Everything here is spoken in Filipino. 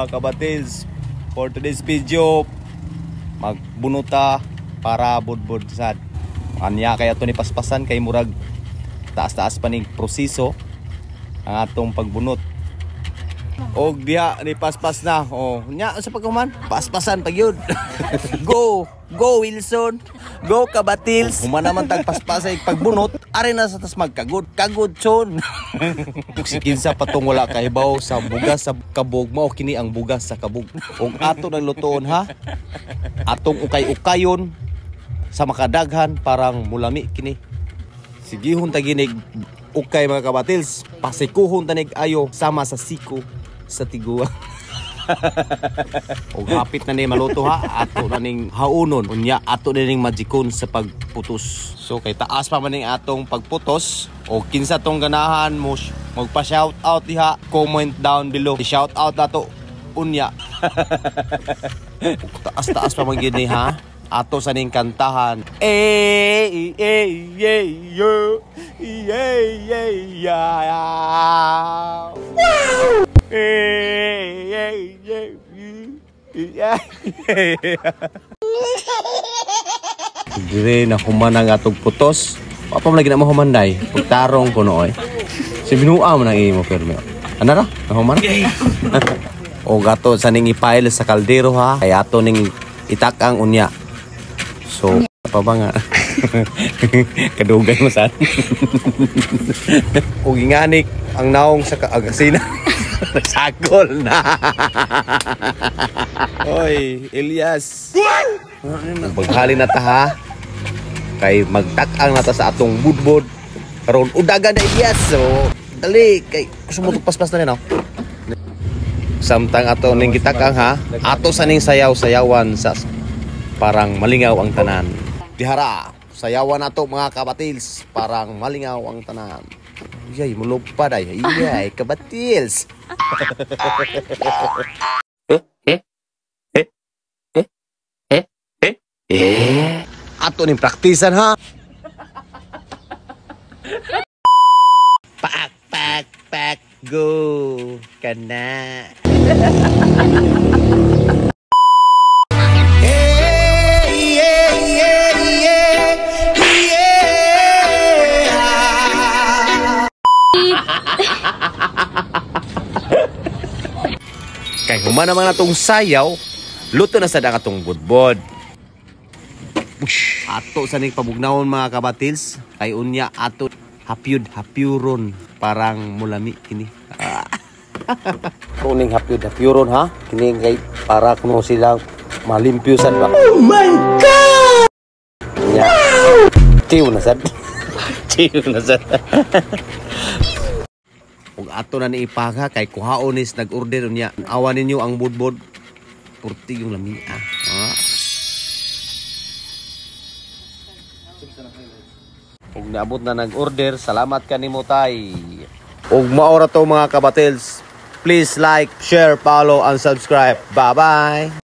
mga kabatils. For today's video, magbunuta para budbud sad. Anya kaya to ni paspasan kay murag taas-taas pa ning proseso ang atong pagbunot. Og diha ni paspas na. Oh, nya sa paghuman, paspasan pag yun. Go Wilson. Go kabatils. Human naman tag paspasay pagbunot, ari na sa tas magkagod. Kagod son. Kinsa patong wala kahibaw sa bugas sa kabog mao kini ang bugas sa kabog. Og ato nang lutoon ha. Atong ukay-ukayon sa makadaghan parang mulami kini. Sigihon taginig ukay mga kabatils. Pasikuhon tanig ayo sama sa siko sa tiguwa. O hapit na ni maluto ha, ato na ning haunon unya ato na ning magikon sa pagputos. So kay taas pa man ning atong pagputos. O kinsa tong ganahan mo magpa shout out diha, comment down below. I-shout out nato unya. Taas pa man gyud ni ha. Ato sa ning kantahan. Yo. Dire na human ang atong putos. Apa man lagi na mahumanday. Pagtarong ko nooy. Si binua mo nang imo permi. Ana ra? Nahuman? O gato sa ning ipail sa kaldero ha. Kay ato ning itakang unya. So, apa ba nga? Kadugay mo saan. O ginganik ang naong sa kaagasina. Nagsagol na. Oy, Elias. Baghali na ta ha. Kay magtakang na ta sa atong budbod. Karon udagan na Elias. So, dali kay gusto mo paspas na no. Samtang ato ning gitakang ha. Ato sa ning sayaw-sayawan sa parang malingaw ang tanan. Dihara, sayawan nato mga kabatils, parang malingaw ang tanan. Yay, mulog pa day. Yay, kabatils. Ato ning praktisan ha. Pak, go. Kana. Kay human naman natong sayaw, luto na sa atong budbod. Ato sa ning pabugnawon mga kabatils, kay unya ato hapyuron parang mulami kini. Kuning hapyuron ha, kini kay para kuno sila malimpyusan ba. Oh my god. Nya. Tiw na sad. Ug ato na ni ipaga kay kuhaonis nag-order niya. Awan ninyo ang budbod. Purti yung lamia. Ug naabot na nag-order, salamat kanimo tay. Ug maora to mga kabatils. Please like, share, follow and subscribe. Bye-bye.